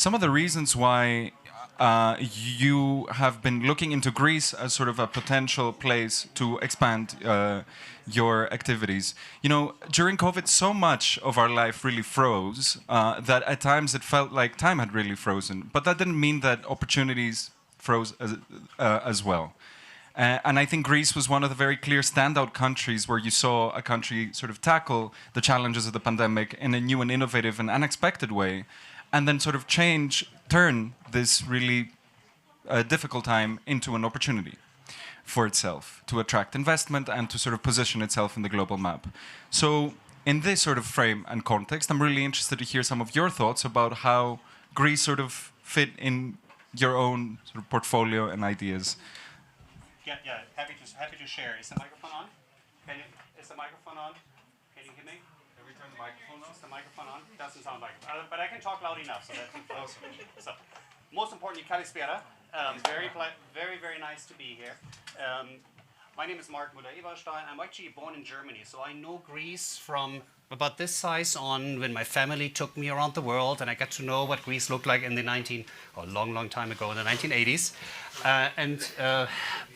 some of the reasons why you have been looking into Greece as sort of a potential place to expand your activities. You know, during COVID, so much of our life really froze that at times it felt like time had really frozen. But that didn't mean that opportunities froze as well. And I think Greece was one of the very clear standout countries where you saw a country sort of tackle the challenges of the pandemic in a new and innovative and unexpected way, and then sort of turn this really difficult time into an opportunity for itself to attract investment and to sort of position itself in the global map. So in this sort of frame and context, I'm really interested to hear some of your thoughts about how Greece sort of fit in your own sort of portfolio and ideas. Yeah, happy to share. Is the microphone on? Is the microphone on? Can you hear me? Can we turn the microphone on? Is the microphone on? Doesn't sound like it. But I can talk loud enough, so that's awesome. So, most importantly, Kalispera. Very nice to be here. My name is Mark Müller-Eberstein. I'm actually born in Germany, so I know Greece from about this size on when my family took me around the world, and I got to know what Greece looked like in the long time ago, in the 1980s, and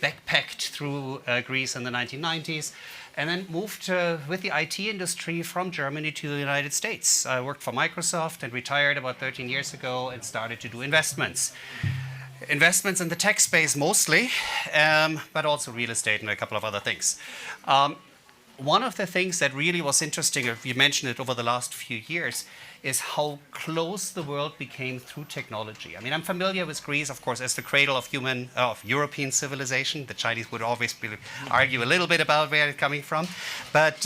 backpacked through Greece in the 1990s, and then moved with the IT industry from Germany to the United States. I worked for Microsoft and retired about 13 years ago and started to do investments. Investments in the tech space mostly, but also real estate and a couple of other things. One of the things that really was interesting, you mentioned it over the last few years, is how close the world became through technology. I mean, I'm familiar with Greece, of course, as the cradle of European civilization. The Chinese would always argue a little bit about where it's coming from. But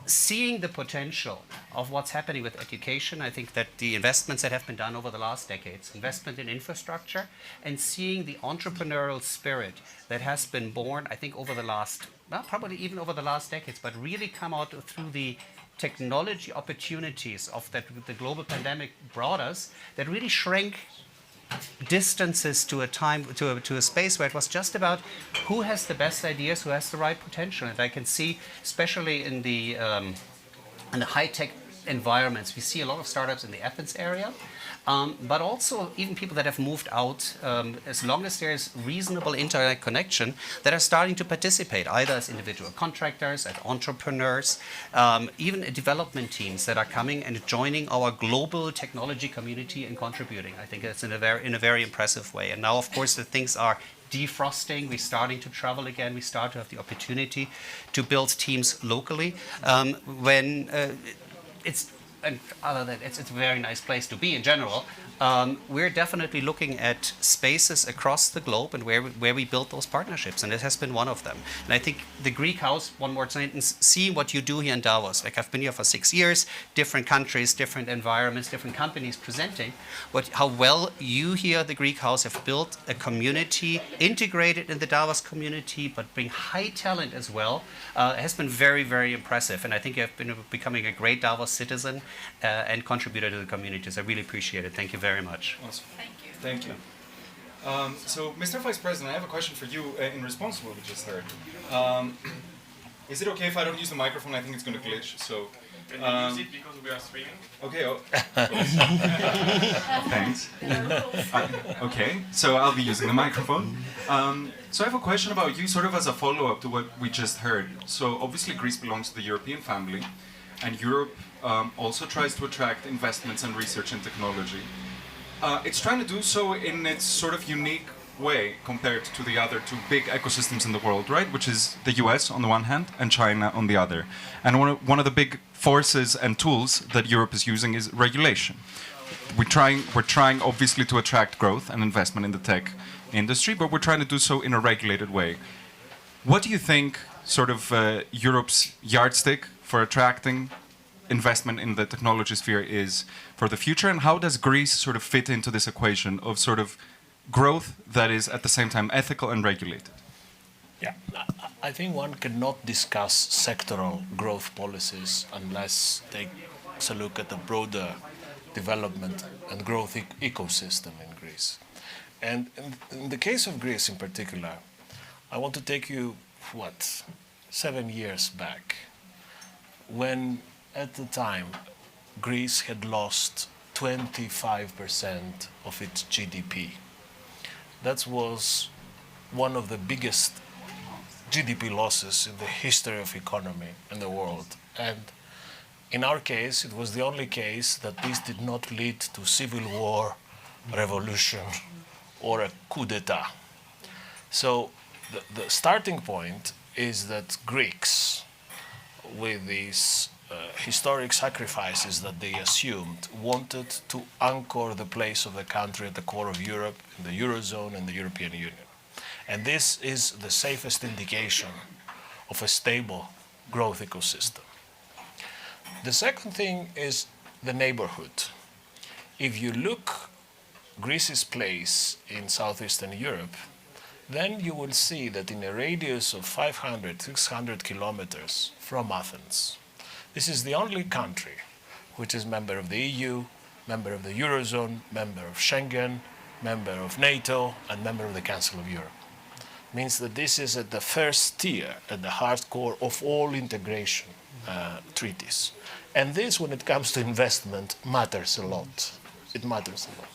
seeing the potential of what's happening with education, I think that the investments that have been done over the last decades, investment in infrastructure, and seeing the entrepreneurial spirit that has been born, I think, over the last, well, probably even over the last decades, but really come out through the technology opportunities of that the global pandemic brought us, that really shrank distances to a space where it was just about who has the best ideas, who has the right potential. And I can see, especially in the high-tech environments, we see a lot of startups in the Athens area, but also even people that have moved out, as long as there's reasonable internet connection, that are starting to participate, either as individual contractors, as entrepreneurs, even development teams that are coming and joining our global technology community and contributing. I think it's in a very impressive way. And now, of course, the things are defrosting. We're starting to travel again. We start to have the opportunity to build teams locally. And other than it's a very nice place to be in general, we're definitely looking at spaces across the globe and where we build those partnerships, and it has been one of them. And I think the Greek House, one more sentence, seeing what you do here in Davos, like I've been here for 6 years, different countries, different environments, different companies presenting, how well you here at the Greek House have built a community, integrated in the Davos community, but bring high talent as well, has been very impressive. And I think you have been becoming a great Davos citizen and contributor to the communities. I really appreciate it. Thank you very much. Awesome. Thank you. So, Mr. Vice President, I have a question for you in response to what we just heard. Is it okay if I don't use the microphone? I think it's going to glitch. So, can you use it because we are streaming? Okay. Thanks. Okay, so I'll be using the microphone. So I have a question about you, sort of as a follow-up to what we just heard. So obviously Greece belongs to the European family, and Europe also tries to attract investments and research and technology. It's trying to do so in its sort of unique way compared to the other two big ecosystems in the world, right? Which is the US on the one hand and China on the other. And one of the big forces and tools that Europe is using is regulation. We're trying obviously to attract growth and investment in the tech industry, but we're trying to do so in a regulated way. What do you think sort of Europe's yardstick for attracting investment in the technology sphere is for the future, and how does Greece sort of fit into this equation of sort of growth that is at the same time ethical and regulated? Yeah, I think one cannot discuss sectoral growth policies unless takes a look at the broader development and growth ecosystem in Greece. And in the case of Greece in particular, I want to take you, 7 years back, when at the time Greece had lost 25% of its GDP. That was one of the biggest GDP losses in the history of economy in the world. And in our case, it was the only case that this did not lead to civil war, revolution, or a coup d'etat. So the starting point is that Greeks, with these historic sacrifices that they assumed, wanted to anchor the place of the country at the core of Europe, in the Eurozone and the European Union. And this is the safest indication of a stable growth ecosystem. The second thing is the neighborhood. If you look Greece's place in southeastern Europe, then you will see that in a radius of 500, 600 kilometers from Athens, this is the only country which is member of the EU, member of the Eurozone, member of Schengen, member of NATO, and member of the Council of Europe. Means that this is at the first tier, at the hardcore of all integration treaties. And this, when it comes to investment, matters a lot. It matters a lot.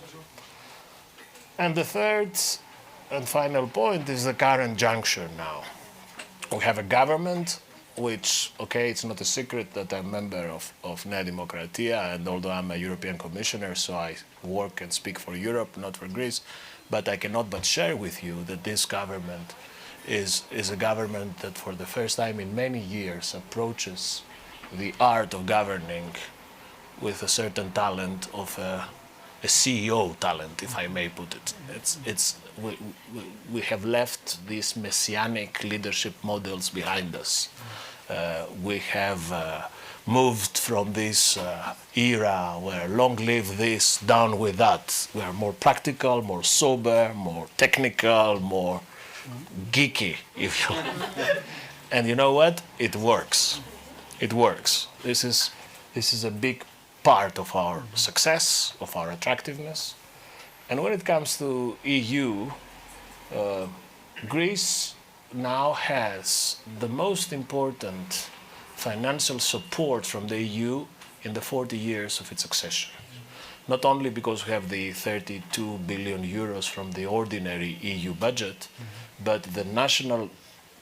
And the third and final point is the current juncture now. We have a government which, okay, it's not a secret that I'm a member of Nea Dimokratia, and although I'm a European Commissioner, so I work and speak for Europe, not for Greece, but I cannot but share with you that this government is a government that for the first time in many years approaches the art of governing with a certain talent of a CEO talent, if I may put it. We have left these messianic leadership models behind us. We have moved from this era where long live this, down with that. We are more practical, more sober, more technical, more geeky, if you and you know what? It works. It works. This is a big part of our success, of our attractiveness. And when it comes to EU, Greece now has the most important financial support from the EU in the 40 years of its accession. Not only because we have the 32 billion euros from the ordinary EU budget, but the national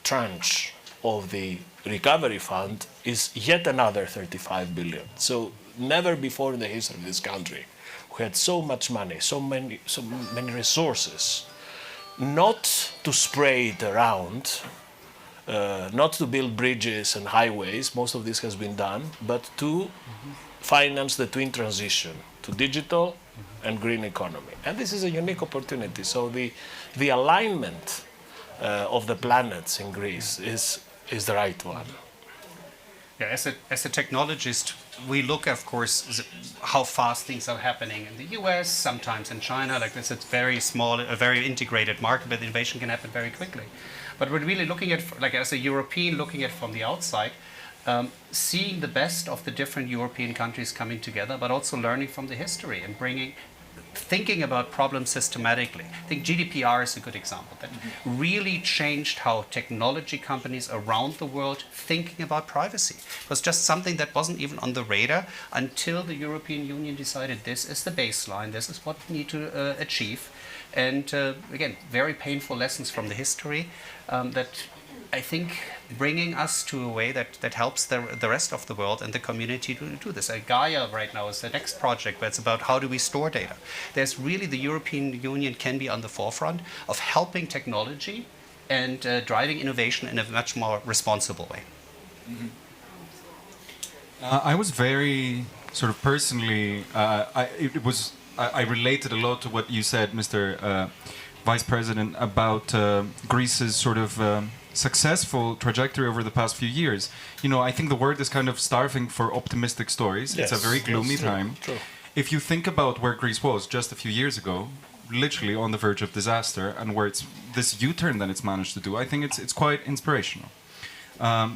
tranche of the recovery fund is yet another 35 billion. So never before in the history of this country we had so much money, so many resources, not to spray it around, not to build bridges and highways, most of this has been done, but to finance the twin transition to digital and green economy. And this is a unique opportunity. So the alignment of the planets in Greece is the right one. Yeah, as a technologist, we look, of course, how fast things are happening in the US, sometimes in China. Like this, it's very small, a very integrated market, but innovation can happen very quickly. But we're really looking at, like as a European, looking at from the outside, seeing the best of the different European countries coming together, but also learning from the history and thinking about problems systematically. I think GDPR is a good example that really changed how technology companies around the world thinking about privacy. It was just something that wasn't even on the radar until the European Union decided this is the baseline, this is what we need to achieve. And again, very painful lessons from the history that I think bringing us to a way that helps the rest of the world and the community to do this. Gaia right now is the next project where it's about how do we store data. There's really, the European Union can be on the forefront of helping technology and driving innovation in a much more responsible way. Mm-hmm. I was very sort of personally, I related a lot to what you said, Mr. Vice President, about Greece's sort of successful trajectory over the past few years. You know, I think the world is kind of starving for optimistic stories. Yes, it's a very gloomy time. True. If you think about where Greece was just a few years ago, literally on the verge of disaster, and where it's this U-turn that it's managed to do, I think it's quite inspirational.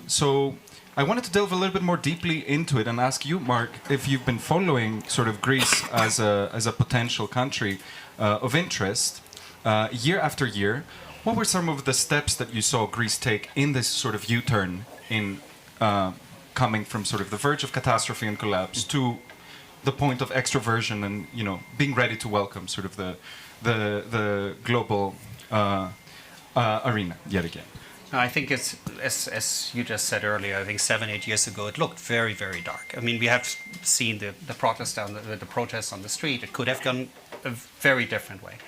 So I wanted to delve a little bit more deeply into it and ask you, Mark, if you've been following sort of Greece as a potential country of interest year after year. What were some of the steps that you saw Greece take in this sort of U-turn in coming from sort of the verge of catastrophe and collapse to the point of extroversion and being ready to welcome sort of the global arena yet again. I think it's, as you just said earlier, I think 7-8 years ago, it looked very, very dark. I mean, we have seen the protests on the street. It could have gone a very different way.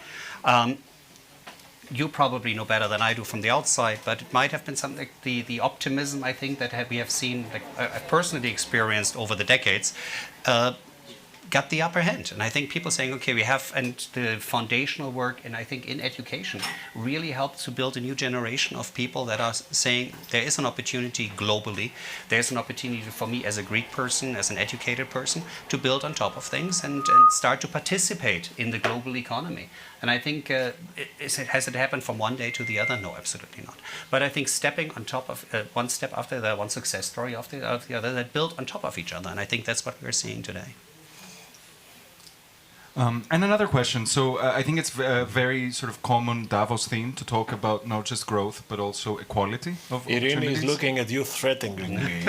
You probably know better than I do from the outside, but it might have been something, the optimism, I think, that we have seen, I've personally experienced over the decades, got the upper hand. And I think people saying, okay, we have, and the foundational work, and I think in education, really helped to build a new generation of people that are saying there is an opportunity globally, there's an opportunity for me as a Greek person, as an educated person, to build on top of things and start to participate in the global economy. And I think, has it happened from one day to the other? No, absolutely not. But I think stepping on top of, one step after the one success story after the other, that build on top of each other. And I think that's what we're seeing today. And another question. So I think it's a very sort of common Davos theme to talk about not just growth, but also equality of Irene is looking at you threateningly.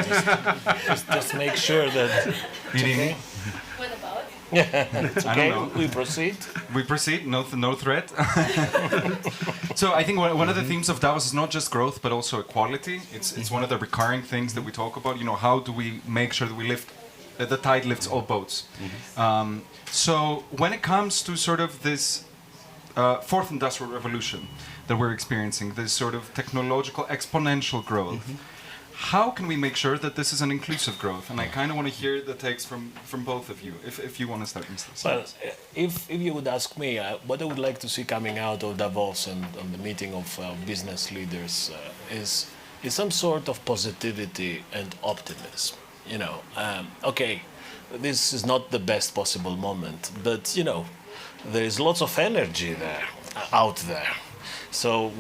just make sure that... Irene? What about? It's okay. We proceed. We proceed. No threat. So I think one of the themes of Davos is not just growth, but also equality. It's one of the recurring things that we talk about. How do we make sure that the tide lifts all boats? So when it comes to sort of this fourth industrial revolution that we're experiencing, this sort of technological exponential growth, how can we make sure that this is an inclusive growth? And I kind of want to hear the takes from both of you, if you want to start, Mr. Well, if you would ask me, what I would like to see coming out of Davos and on the meeting of business leaders is some sort of positivity and optimism. Okay, this is not the best possible moment, but there is lots of energy there, out there. So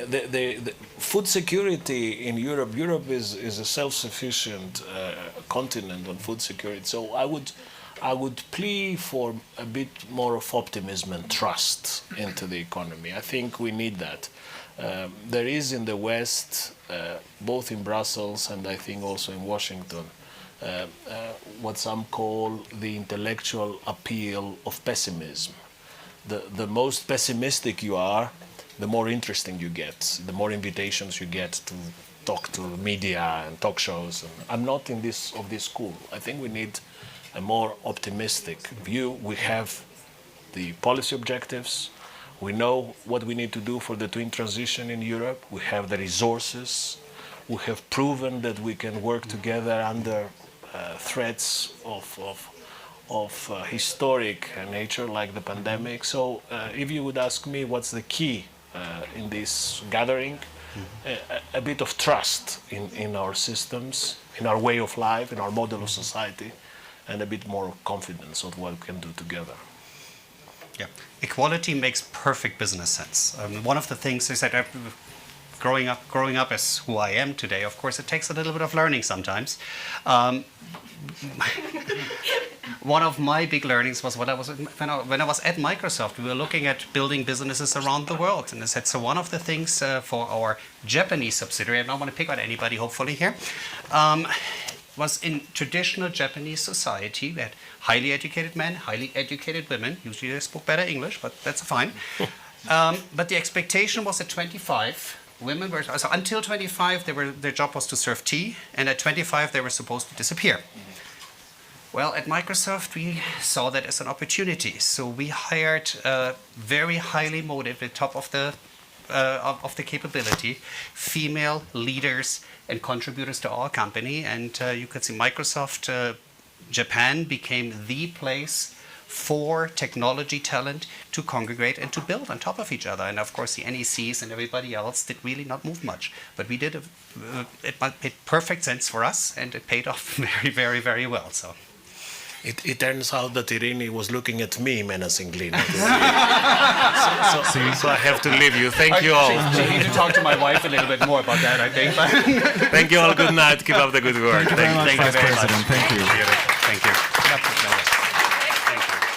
the food security in Europe. Europe is a self-sufficient continent on food security. So I would plea for a bit more of optimism and trust into the economy. I think we need that. There is in the West, both in Brussels and I think also in Washington, what some call the intellectual appeal of pessimism. The most pessimistic you are, the more interesting you get, the more invitations you get to talk to media and talk shows. And I'm not of this school. I think we need a more optimistic view. We have the policy objectives. We know what we need to do for the twin transition in Europe. We have the resources. We have proven that we can work together under threats of historic nature like the pandemic. So if you would ask me what's the key in this gathering, a bit of trust in our systems, in our way of life, in our model of society, and a bit more confidence of what we can do together. Yeah, equality makes perfect business sense. One of the things is that growing up as who I am today, of course, it takes a little bit of learning sometimes. One of my big learnings was when I was at Microsoft. We were looking at building businesses around the world, and I said, so one of the things for our Japanese subsidiary, I don't want to pick on anybody, hopefully here, was in traditional Japanese society. We had highly educated men, highly educated women. Usually they spoke better English, but that's fine. But the expectation was at 25, women were, so until 25, their job was to serve tea, and at 25, they were supposed to disappear. Well, at Microsoft, we saw that as an opportunity. So we hired very highly motivated, top of the capability, female leaders and contributors to our company. And you could see Microsoft Japan became the place for technology talent to congregate and to build on top of each other. And of course, the NECs and everybody else did really not move much. But we did, it made perfect sense for us, and it paid off very, very, very well. So. It turns out that Irene was looking at me menacingly. So I have to leave you. Thank you all. I need to talk to my wife a little bit more about that, I think. Thank you all. Good night. Keep up the good work. Thank you very much, Vice President. Thank you. Thank you.